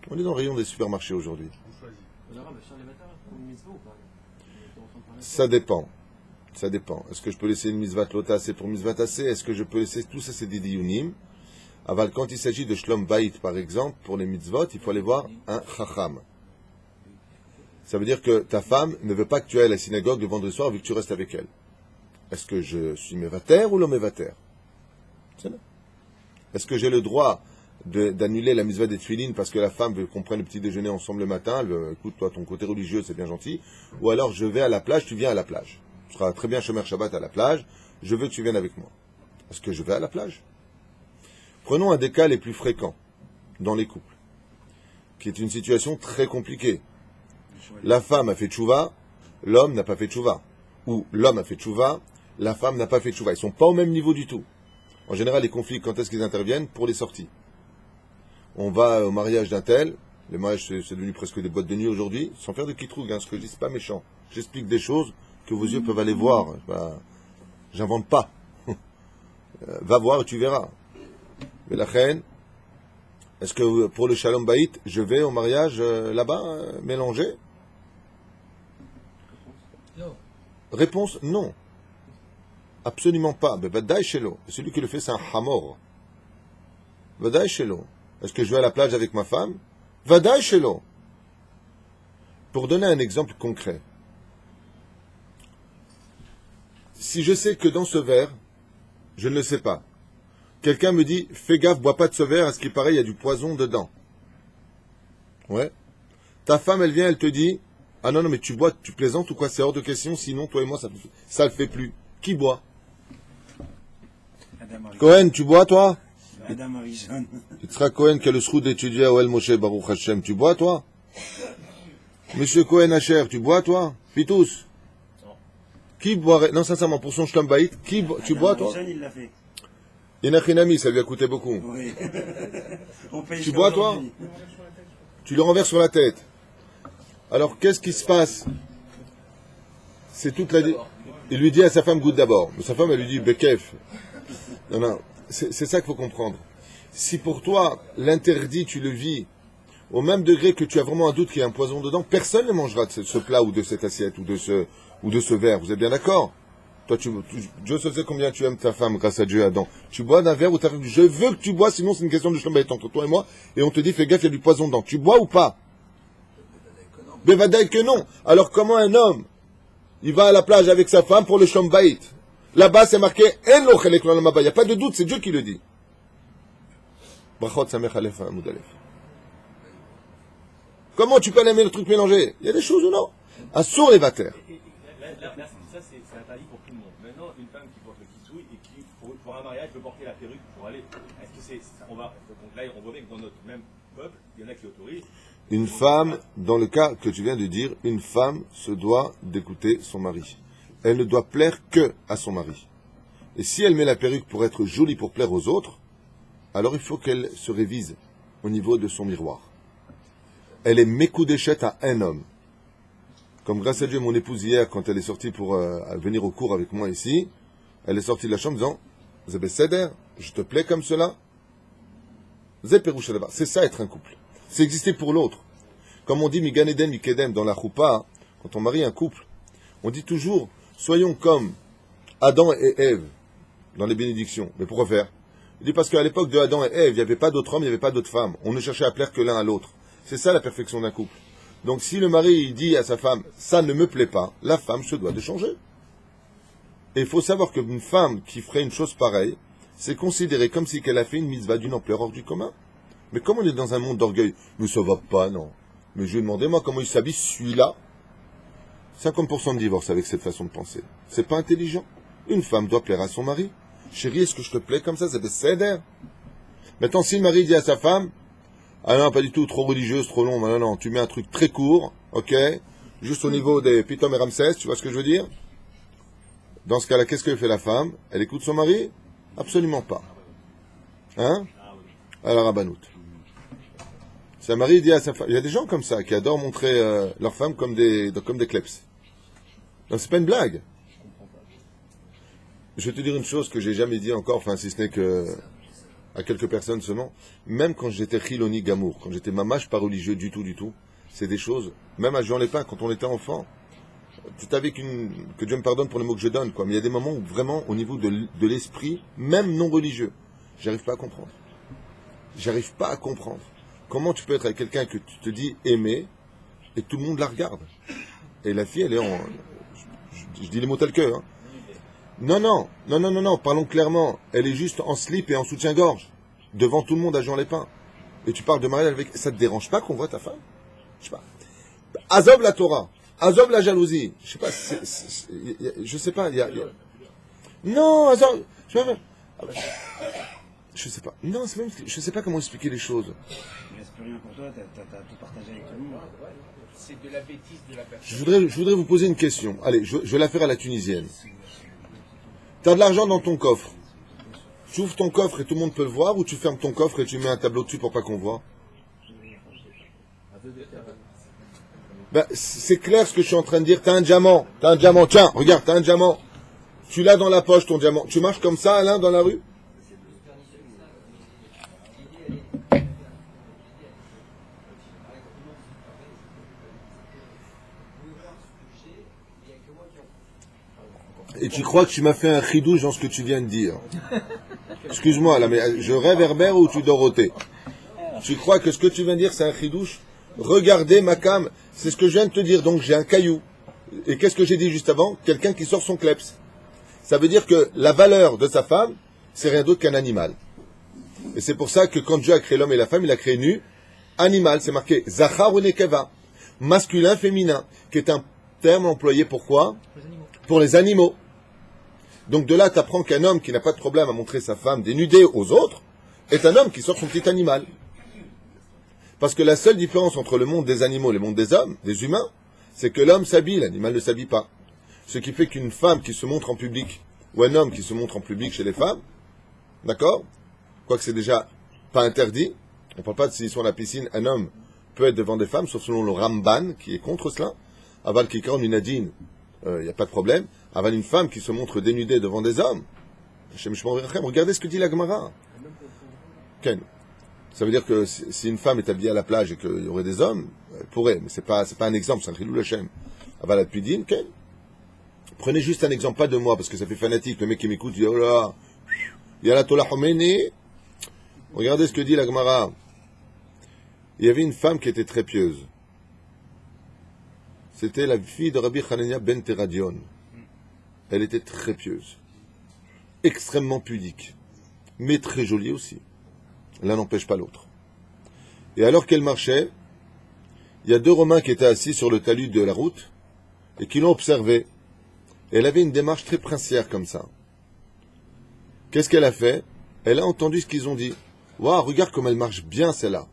On est dans le rayon des supermarchés aujourd'hui. Ça dépend. Ça dépend. Est-ce que je peux laisser une mitzvah lotassée pour mitzvah tassée? Est-ce que je peux laisser tout ça, c'est des diyunim? Aval, quand il s'agit de shlom bayit, par exemple, pour les mitzvot, il faut aller voir un chacham. Ça veut dire que ta femme ne veut pas que tu ailles à la synagogue le vendredi soir vu que tu restes avec elle. Est-ce que je suis mévater ou l'homme mévater? C'est là. Est-ce que j'ai le droit d'annuler la mitzvah des tefilines parce que la femme veut qu'on prenne le petit déjeuner ensemble le matin, écoute, toi, ton côté religieux, c'est bien gentil, ou alors je vais à la plage, tu viens à la plage. Tu seras très bien Shomer Shabbat à la plage, je veux que tu viennes avec moi. Est-ce que je vais à la plage? Prenons un des cas les plus fréquents dans les couples, qui est une situation très compliquée. La femme a fait tchouva, l'homme n'a pas fait tchouva. Ou l'homme a fait tchouva, la femme n'a pas fait tchouva. Ils ne sont pas au même niveau du tout. En général, les conflits, quand est-ce qu'ils interviennent? Pour les sorties. On va au mariage d'un tel, les mariages c'est devenu presque des boîtes de nuit aujourd'hui, sans faire de kitrougue, ce que je dis c'est pas méchant. J'explique des choses que vos yeux peuvent aller voir. J'invente pas. Va voir et tu verras. Mais la reine, est-ce que pour le Shalom Bayit, je vais au mariage là-bas, mélanger? Non. Réponse, non. Absolument pas. Mais Vadaï Shelo. Celui qui le fait, c'est un Hamor. Vadaï Shelo. Est-ce que je vais à la plage avec ma femme? Vadaï Shelo. Pour donner un exemple concret. Si je sais que dans ce verre, je ne le sais pas. Quelqu'un me dit, fais gaffe, bois pas de ce verre, à ce qui paraît, il y a du poison dedans. Ouais. Ta femme, elle vient, elle te dit, ah non, mais tu bois, tu plaisantes ou quoi? C'est hors de question, sinon toi et moi, ça le fait plus. Qui boit? Cohen, tu bois, toi? Madame Harrison. Yitzhak Cohen, qui a le sroud d'étudier à Oel Moshe Baruch Hashem, tu bois, toi? Monsieur Cohen Hacher, tu bois, toi? Pitous? Qui boirait, non, sincèrement, pour son Shlom Bayit, tu bois, toi? Harrison, il l'a fait. Inachinami, ça lui a coûté beaucoup. Oui. On paye Tu bois, toi? aujourd'hui. Tu le renverses sur la tête. Alors, qu'est-ce qui se passe? C'est toute la... Il lui dit à sa femme, goûte d'abord. Mais sa femme, elle lui dit, Bekef. Non, non, c'est ça qu'il faut comprendre. Si pour toi, l'interdit, tu le vis, au même degré que tu as vraiment un doute qu'il y a un poison dedans, personne ne mangera de ce plat ou de cette assiette ou de ce verre. Vous êtes bien d'accord? Toi, Dieu seul sait combien tu aimes ta femme, grâce à Dieu, Adam. Tu bois d'un verre ou t'as... Je veux que tu bois, sinon c'est une question de Shlom entre toi et moi, et on te dit, fais gaffe, il y a du poison dedans. Tu bois ou pas? Bevadaï que non. Alors comment un homme, il va à la plage avec sa femme pour le Shlom Bayit? Là-bas, c'est marqué, En lo chelek lo lamaba. Il n'y a pas de doute, c'est Dieu qui le dit. Brachot samech alef amud alef. Comment tu peux aimer le truc mélangé? Il y a des choses ou non? Un sourd les vatères. Là, ça, c'est interdit pour tout le monde. Maintenant, une femme qui porte le kitsouille et qui, pour un mariage, peut porter la perruque pour aller. Est-ce que c'est. Donc là, on voit bien que dans notre même peuple, il y en a qui autorisent. Une femme, dans le cas que tu viens de dire, une femme se doit d'écouter son mari. Elle ne doit plaire que à son mari. Et si elle met la perruque pour être jolie, pour plaire aux autres, alors il faut qu'elle se révise au niveau de son miroir. Elle est mécoudéchette à un homme. Comme grâce à Dieu, mon épouse hier, quand elle est sortie pour venir au cours avec moi ici, elle est sortie de la chambre disant « Zébé Seder, je te plais comme cela ?» C'est ça être un couple. C'est exister pour l'autre. Comme on dit Migan Eden Mikedem dans la choupa, quand on marie un couple, on dit toujours soyons comme Adam et Ève dans les bénédictions. Mais pourquoi faire? Il dit parce qu'à l'époque de Adam et Ève, il n'y avait pas d'autres hommes, il n'y avait pas d'autres femmes. On ne cherchait à plaire que l'un à l'autre. C'est ça la perfection d'un couple. Donc si le mari dit à sa femme ça ne me plaît pas, la femme se doit de changer. Et il faut savoir qu'une femme qui ferait une chose pareille, c'est considéré comme si elle a fait une mitzvah d'une ampleur hors du commun. Mais comme on est dans un monde d'orgueil, mais ça va pas, non. Mais je lui ai demandé, moi, comment il s'habille, celui-là. 50% de divorce avec cette façon de penser. C'est pas intelligent. Une femme doit plaire à son mari. Chérie, est-ce que je te plais comme ça? C'est des cédères. Maintenant, si le mari dit à sa femme, ah non, pas du tout, trop religieuse, trop long, non, non, tu mets un truc très court, ok, juste au niveau des Pitom et Ramsès, tu vois ce que je veux dire? Dans ce cas-là, qu'est-ce que fait la femme? Elle écoute son mari? Absolument pas. Hein? À la rabbanout. Sa mari dit à sa femme, il y a des gens comme ça, qui adorent montrer leur femme comme des kleps. Donc c'est pas une blague. Je vais te dire une chose que j'ai jamais dit encore, enfin si ce n'est que à quelques personnes seulement. Même quand j'étais Chiloni Gamour, quand j'étais mamache pas religieux du tout, c'est des choses, même à Jean Lépin, quand on était enfant, c'est avec que Dieu me pardonne pour les mots que je donne, quoi. Mais il y a des moments où vraiment, au niveau de l'esprit, même non religieux, j'arrive pas à comprendre. J'arrive pas à comprendre. Comment tu peux être avec quelqu'un que tu te dis aimer et tout le monde la regarde? Et la fille, elle est en... Je dis les mots tels que... Hein. Non, parlons clairement. Elle est juste en slip et en soutien-gorge, devant tout le monde à Jean Lépin. Et tu parles de mariage avec... Ça te dérange pas qu'on voit ta femme? Je sais pas. Azov la Torah. Azov la jalousie. Je sais pas, je sais pas, il y a... Non, Azov... Je sais pas. Non, c'est même... Je sais pas comment expliquer les choses. Il reste plus rien pour toi, t'as tout partagé avec tout le monde. C'est de la bêtise de la personne. Je voudrais vous poser une question. Allez, je vais la faire à la tunisienne. Tu as de l'argent dans ton coffre. Tu ouvres ton coffre et tout le monde peut le voir, ou tu fermes ton coffre et tu mets un tableau dessus pour pas qu'on voit? Ben, c'est clair ce que je suis en train de dire. T'as un diamant. Tiens, regarde, t'as un diamant. Tu l'as dans la poche, ton diamant. Tu marches comme ça, Alain, dans la rue? Et tu crois que tu m'as fait un chidouche dans ce que tu viens de dire? Excuse-moi, là, mais je réverbère ou tu dors au thé? Tu crois que ce que tu viens de dire, c'est un chidouche? Regardez, Makam, c'est ce que je viens de te dire. Donc, j'ai un caillou. Et qu'est-ce que j'ai dit juste avant? Quelqu'un qui sort son kleps. Ça veut dire que la valeur de sa femme, c'est rien d'autre qu'un animal. Et c'est pour ça que quand Dieu a créé l'homme et la femme, il a créé nu, animal, c'est marqué Zachar ou Nekeva, masculin, féminin, qui est un terme employé pour quoi? Les animaux. Pour les animaux. Donc de là, tu apprends qu'un homme qui n'a pas de problème à montrer sa femme dénudée aux autres est un homme qui sort son petit animal. Parce que la seule différence entre le monde des animaux et le monde des hommes, des humains, c'est que l'homme s'habille, l'animal ne s'habille pas. Ce qui fait qu'une femme qui se montre en public, ou un homme qui se montre en public chez les femmes, d'accord? Quoique c'est déjà pas interdit, on ne parle pas de s'ils sont à la piscine, un homme peut être devant des femmes, sauf selon le Ramban, qui est contre cela. Aval Kikar Minadine, il n'y a pas de problème. Aval une femme qui se montre dénudée devant des hommes. Regardez ce que dit la Gemara. Ken. Ça veut dire que si une femme est habillée à la plage et qu'il y aurait des hommes, elle pourrait, mais c'est pas un exemple, c'est un Chilou Lashem. Aval Apidine, Ken. Prenez juste un exemple, pas de moi, parce que ça fait fanatique. Le mec qui m'écoute, il dit, oh là, Yala Tola Khomeini. Regardez ce que dit la Gemara. Il y avait une femme qui était très pieuse. C'était la fille de Rabbi Hanania ben Teradion. Elle était très pieuse. Extrêmement pudique. Mais très jolie aussi. L'un n'empêche pas l'autre. Et alors qu'elle marchait, il y a deux Romains qui étaient assis sur le talus de la route et qui l'ont observée. Elle avait une démarche très princière comme ça. Qu'est-ce qu'elle a fait? Elle a entendu ce qu'ils ont dit. Waouh, regarde comme elle marche bien celle-là.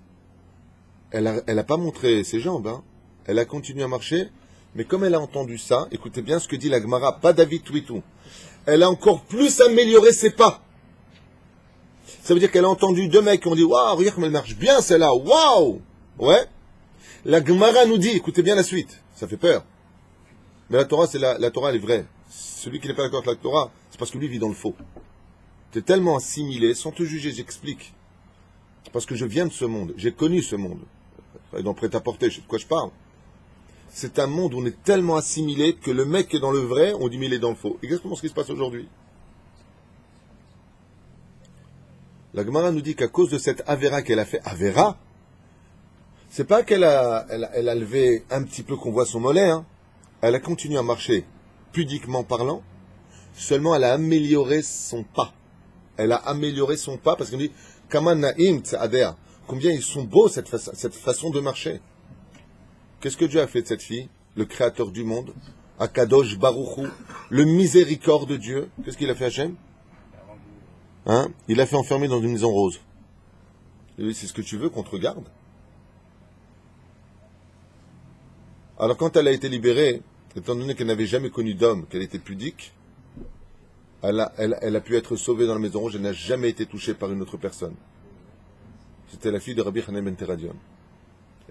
Elle a pas montré ses jambes, hein. Elle a continué à marcher, mais comme elle a entendu ça, écoutez bien ce que dit la Gemara, pas David Twitou. Elle a encore plus amélioré ses pas. Ça veut dire qu'elle a entendu deux mecs qui ont dit waouh, regarde comme elle marche bien celle-là, waouh. Ouais. La Gemara nous dit, écoutez bien la suite, ça fait peur. Mais la Torah, la Torah, elle est vraie. Celui qui n'est pas d'accord avec la Torah, c'est parce que lui vit dans le faux. Tu es tellement assimilé, sans te juger, j'explique. Parce que je viens de ce monde, j'ai connu ce monde. Dans le prêt-à-porter, je sais de quoi je parle. C'est un monde où on est tellement assimilé que le mec qui est dans le vrai, on dit mais il est dans le faux. Exactement ce qui se passe aujourd'hui. La Gemara nous dit qu'à cause de cette Avera qu'elle a fait, Avera, c'est pas qu'elle a levé un petit peu qu'on voit son mollet, hein. Elle a continué à marcher, pudiquement parlant, seulement elle a amélioré son pas. Elle a amélioré son pas parce qu'on dit Kama Naim Tzadea. Combien ils sont beaux cette façon de marcher. Qu'est-ce que Dieu a fait de cette fille? Le créateur du monde, Akadosh Baruchou, le miséricorde de Dieu. Qu'est-ce qu'il a fait Hachem? Hein? Il l'a fait enfermer dans une maison rose. Et oui, c'est ce que tu veux qu'on te regarde? Alors quand elle a été libérée, étant donné qu'elle n'avait jamais connu d'homme, qu'elle était pudique, elle a pu être sauvée dans la maison rouge, elle n'a jamais été touchée par une autre personne. C'était la fille de Rabbi Hanania ben Teradion.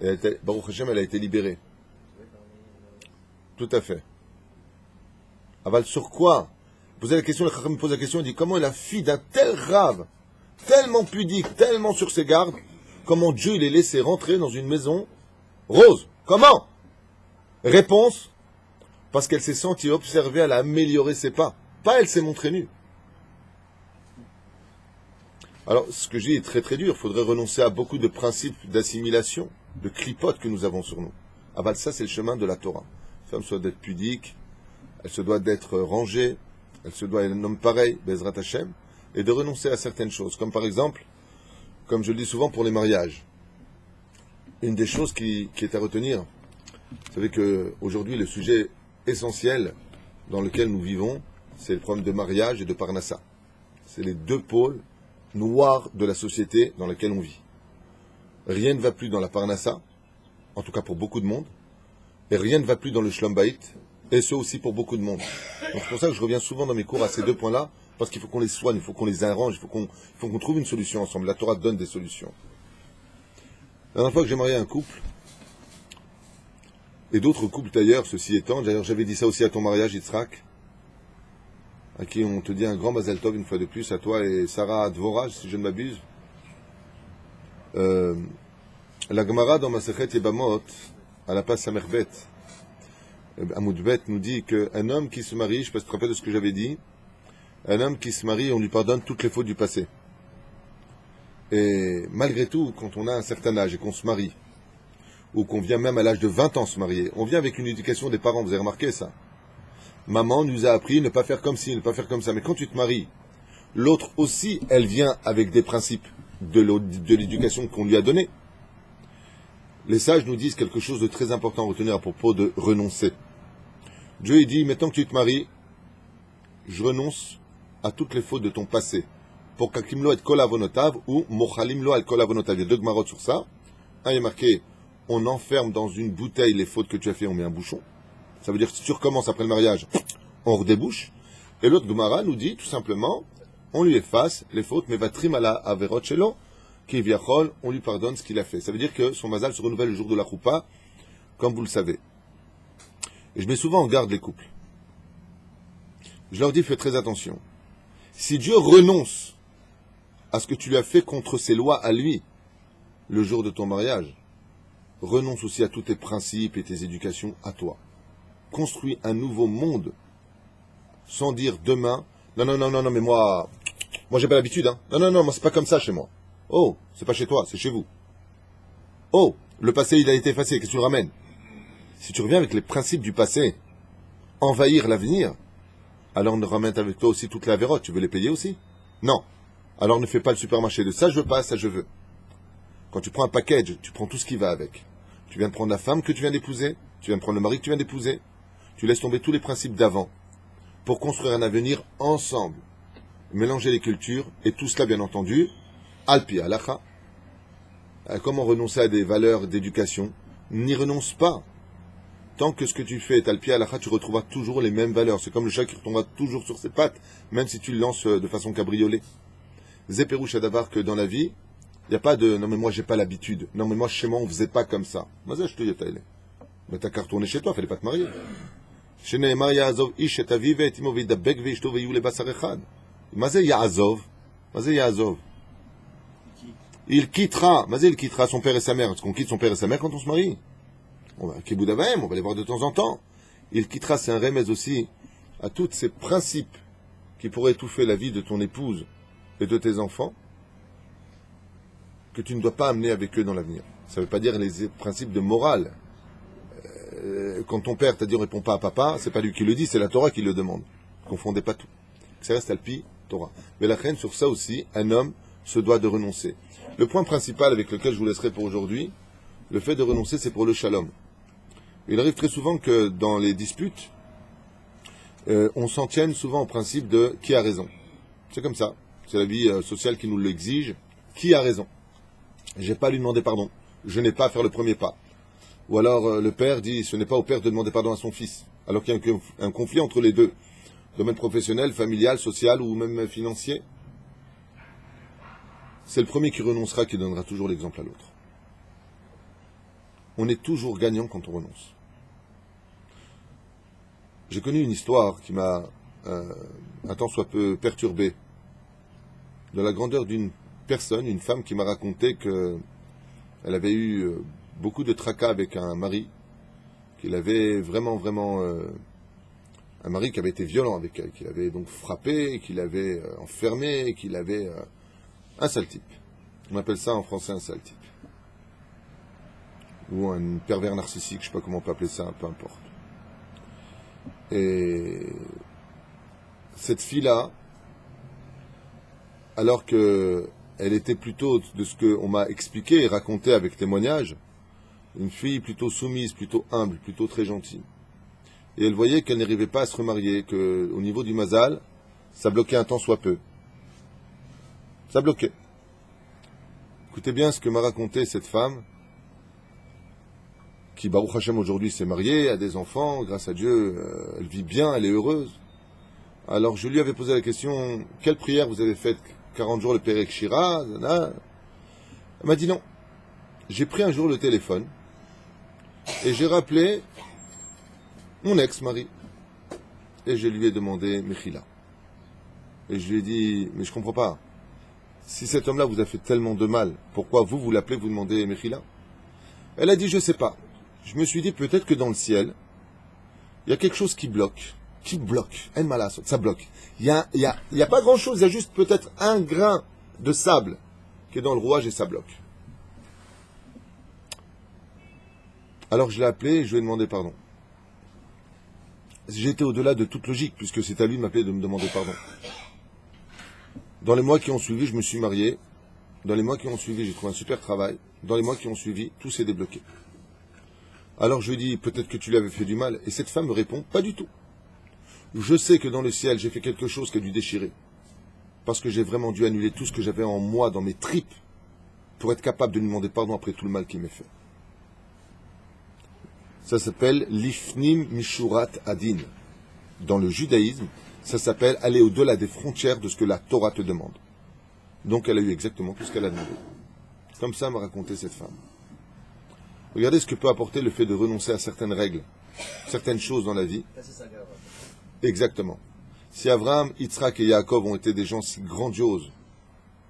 Et Baruch Hashem, elle a été libérée. Tout à fait. Aval sur quoi? Posez la question, le Chacham me pose la question, il dit comment la fille d'un tel rave, tellement pudique, tellement sur ses gardes, comment Dieu l'ait laissé rentrer dans une maison rose? Comment? Réponse, parce qu'elle s'est sentie observée, elle a amélioré ses pas. Pas elle s'est montrée nue. Alors, ce que je dis est très très dur. Il faudrait renoncer à beaucoup de principes d'assimilation, de clipotes que nous avons sur nous. Aval, ça, c'est le chemin de la Torah. La femme se doit d'être pudique, elle se doit d'être rangée, elle se doit être un homme pareil, Bezrat Hashem, et de renoncer à certaines choses. Comme par exemple, comme je le dis souvent pour les mariages, une des choses qui est à retenir, vous savez qu'aujourd'hui, le sujet essentiel dans lequel nous vivons, c'est le problème de mariage et de parnassa. C'est les deux pôles noirs de la société dans laquelle on vit. Rien ne va plus dans la parnassa, en tout cas pour beaucoup de monde, et rien ne va plus dans le shlom bayit, et ce aussi pour beaucoup de monde. Donc c'est pour ça que je reviens souvent dans mes cours à ces deux points-là, parce qu'il faut qu'on les soigne, il faut qu'on les arrange, il faut qu'on trouve une solution ensemble. La Torah donne des solutions. La dernière fois que j'ai marié un couple, et d'autres couples d'ailleurs, ceci étant, d'ailleurs j'avais dit ça aussi à ton mariage, Yitzhak, à qui on te dit un grand Mazel Tov une fois de plus, à toi et Sarah Dvorah, si je ne m'abuse. La Gemara dans Masechet Yebamot, à la page Samerbet, Amoudbet nous dit qu'un homme qui se marie, je ne sais pas si tu te rappelles de ce que j'avais dit, un homme qui se marie, on lui pardonne toutes les fautes du passé. Et malgré tout, quand on a un certain âge et qu'on se marie, ou qu'on vient même à l'âge de 20 ans se marier, on vient avec une éducation des parents, vous avez remarqué ça? Maman nous a appris ne pas faire comme ci, ne pas faire comme ça. Mais quand tu te maries, l'autre aussi, elle vient avec des principes de l'éducation qu'on lui a donnée. Les sages nous disent quelque chose de très important à retenir à propos de renoncer. Dieu il dit, maintenant que tu te maries, je renonce à toutes les fautes de ton passé. Pour kakimlo et kol avonotav ou mochalimlo al kol avonotav. Il y a deux gmarot sur ça. Un, il est marqué, on enferme dans une bouteille les fautes que tu as fait, on met un bouchon. Ça veut dire que si tu recommences après le mariage, on redébouche. Et l'autre Gemara nous dit tout simplement, on lui efface les fautes, mais va trimala averot shelo, qui viachol, on lui pardonne ce qu'il a fait. Ça veut dire que son mazal se renouvelle le jour de la choupa, comme vous le savez. Et je mets souvent en garde les couples. Je leur dis, fais très attention. Si Dieu renonce à ce que tu lui as fait contre ses lois à lui, le jour de ton mariage, renonce aussi à tous tes principes et tes éducations à toi. Construis un nouveau monde, sans dire demain, non, mais moi j'ai pas l'habitude, hein. Non, moi c'est pas comme ça chez moi. Oh, c'est pas chez toi, c'est chez vous. Oh, le passé il a été effacé, qu'est-ce que tu le ramènes? Si tu reviens avec les principes du passé, envahir l'avenir, alors ne ramène avec toi aussi toute la vérote, tu veux les payer aussi? Non. Alors ne fais pas le supermarché de ça je veux pas, ça je veux. Quand tu prends un package, tu prends tout ce qui va avec. Tu viens de prendre la femme que tu viens d'épouser, tu viens de prendre le mari que tu viens d'épouser, tu laisses tomber tous les principes d'avant pour construire un avenir ensemble. Mélanger les cultures, et tout cela bien entendu, alpi alacha. Comment renoncer à des valeurs d'éducation? N'y renonce pas. Tant que ce que tu fais est alpi alacha, tu retrouveras toujours les mêmes valeurs. C'est comme le chat qui retombera toujours sur ses pattes, même si tu le lances de façon cabriolet. Zéperouche Adavar, que dans la vie, il n'y a pas de « non mais moi j'ai pas l'habitude »,« non mais moi chez moi on faisait pas comme ça ». Mais t'as qu'à retourner chez toi, fallait pas te marier. Il quittera son père et sa mère. Est-ce qu'on quitte son père et sa mère quand on se marie? On va on va les voir de temps en temps. Il quittera, c'est un remède aussi à tous ces principes qui pourraient étouffer la vie de ton épouse et de tes enfants, que tu ne dois pas amener avec eux dans l'avenir. Ça ne veut pas dire les principes de morale. Quand ton père t'a dit on ne répond pas à papa, c'est pas lui qui le dit, c'est la Torah qui le demande. Confondez pas tout. Ça reste alpi, Torah. Mais la reine, sur ça aussi, un homme se doit de renoncer. Le point principal avec lequel je vous laisserai pour aujourd'hui, le fait de renoncer, c'est pour le shalom. Il arrive très souvent que dans les disputes, on s'en tienne souvent au principe de qui a raison. C'est comme ça. C'est la vie sociale qui nous l'exige. Qui a raison? J'ai pas à lui demander pardon. Je n'ai pas à faire le premier pas. Ou alors le père dit, ce n'est pas au père de demander pardon à son fils. Alors qu'il y a un conflit entre les deux. Domaine professionnel, familial, social ou même financier. C'est le premier qui renoncera qui donnera toujours l'exemple à l'autre. On est toujours gagnant quand on renonce. J'ai connu une histoire qui m'a un tant soit peu perturbé. De la grandeur d'une personne, une femme qui m'a raconté qu'elle avait eu beaucoup de tracas avec un mari, qu'il avait vraiment un mari qui avait été violent avec elle, qu'il avait donc frappé, qu'il avait enfermé, qu'il avait un sale type. On appelle ça en français un sale type. Ou un pervers narcissique, je ne sais pas comment on peut appeler ça, peu importe. Et cette fille-là, alors que elle était plutôt, de ce qu'on m'a expliqué et raconté avec témoignage, une fille plutôt soumise, plutôt humble, plutôt très gentille. Et elle voyait qu'elle n'arrivait pas à se remarier, qu'au niveau du mazal, ça bloquait un tant soit peu. Ça bloquait. Écoutez bien ce que m'a raconté cette femme, qui, Baruch Hashem, aujourd'hui s'est mariée, a des enfants, grâce à Dieu, elle vit bien, elle est heureuse. Alors je lui avais posé la question, quelle prière vous avez faite 40 jours le Perek Shira? Elle m'a dit non. J'ai pris un jour le téléphone et j'ai rappelé mon ex-mari. Et je lui ai demandé Mechila. Et je lui ai dit, mais je comprends pas. Si cet homme-là vous a fait tellement de mal, pourquoi vous l'appelez, vous demandez Mechila? Elle a dit, je sais pas. Je me suis dit, peut-être que dans le ciel, il y a quelque chose qui bloque. Qui bloque? Ça bloque. Il y a pas grand-chose, il y a juste peut-être un grain de sable qui est dans le rouage et ça bloque. Alors je l'ai appelé et je lui ai demandé pardon. J'ai été au-delà de toute logique, puisque c'est à lui de m'appeler de me demander pardon. Dans les mois qui ont suivi, je me suis marié. Dans les mois qui ont suivi, j'ai trouvé un super travail. Dans les mois qui ont suivi, tout s'est débloqué. Alors je lui ai dit, peut-être que tu lui avais fait du mal. Et cette femme me répond, pas du tout. Je sais que dans le ciel, j'ai fait quelque chose qui a dû déchirer. Parce que j'ai vraiment dû annuler tout ce que j'avais en moi, dans mes tripes, pour être capable de lui demander pardon après tout le mal qu'il m'ait fait. Ça s'appelle l'ifnim mishurat adin. Dans le judaïsme, ça s'appelle aller au-delà des frontières de ce que la Torah te demande. Donc elle a eu exactement tout ce qu'elle a demandé. Comme ça m'a raconté cette femme. Regardez ce que peut apporter le fait de renoncer à certaines règles, certaines choses dans la vie. Exactement. Si Abraham, Yitzhak et Yaakov ont été des gens si grandioses,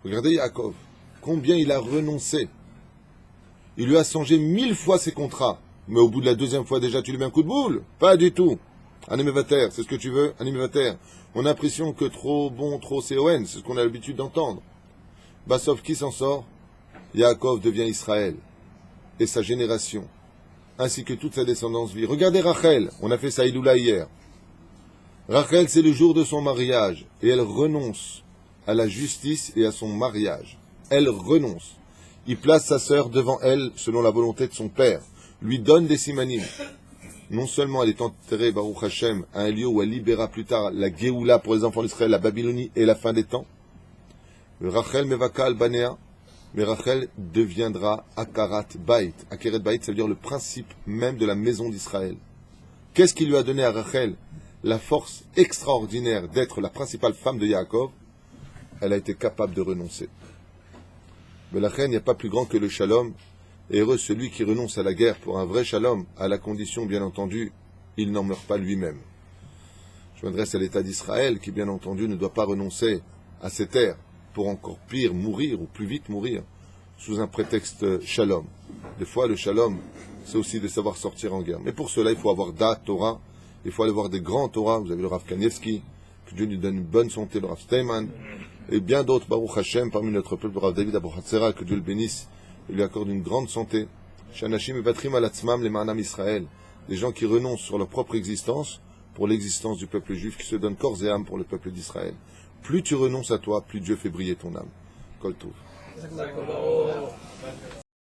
regardez Yaakov, combien il a renoncé. Il lui a changé 1000 fois ses contrats. Mais au bout de la deuxième fois déjà, tu lui mets un coup de boule? Pas du tout. Animevater, c'est ce que tu veux? Animevater. On a l'impression que trop bon, trop CON, c'est ce qu'on a l'habitude d'entendre. Sauf qui s'en sort? Yaakov devient Israël. Et sa génération, ainsi que toute sa descendance vit. Regardez Rachel, on a fait ça Iloula hier. Rachel, c'est le jour de son mariage, et elle renonce à la justice et à son mariage. Elle renonce. Il place sa sœur devant elle, selon la volonté de son père, lui donne des simanim. Non seulement elle est enterrée, Baruch Hashem, à un lieu où elle libéra plus tard la Géoula pour les enfants d'Israël, la Babylonie et la fin des temps. Rachel mevakal banéa, mais Rachel deviendra Akarat Bait. Akarat Bait, ça veut dire le principe même de la maison d'Israël. Qu'est-ce qui lui a donné à Rachel la force extraordinaire d'être la principale femme de Yaakov? Elle a été capable de renoncer. Mais la reine, il n'y a pas plus grand que le shalom. Et heureux celui qui renonce à la guerre pour un vrai shalom, à la condition, bien entendu, il n'en meurt pas lui-même. Je m'adresse à l'État d'Israël, qui, bien entendu, ne doit pas renoncer à ses terres, pour encore pire mourir, ou plus vite mourir, sous un prétexte shalom. Des fois, le shalom, c'est aussi de savoir sortir en guerre. Mais pour cela, il faut avoir Da'at Torah, il faut aller voir des grands Torah. Vous avez le Rav Kanievski, que Dieu lui donne une bonne santé, le Rav Steinman, et bien d'autres, Baruch Hashem, parmi notre peuple, le Rav David Abuhatzera, que Dieu le bénisse, et lui accorde une grande santé. Shanashim et Batrim alatzmam les Ma'anam Israël, des gens qui renoncent sur leur propre existence pour l'existence du peuple juif, qui se donnent corps et âme pour le peuple d'Israël. Plus tu renonces à toi, plus Dieu fait briller ton âme. Kol Tov.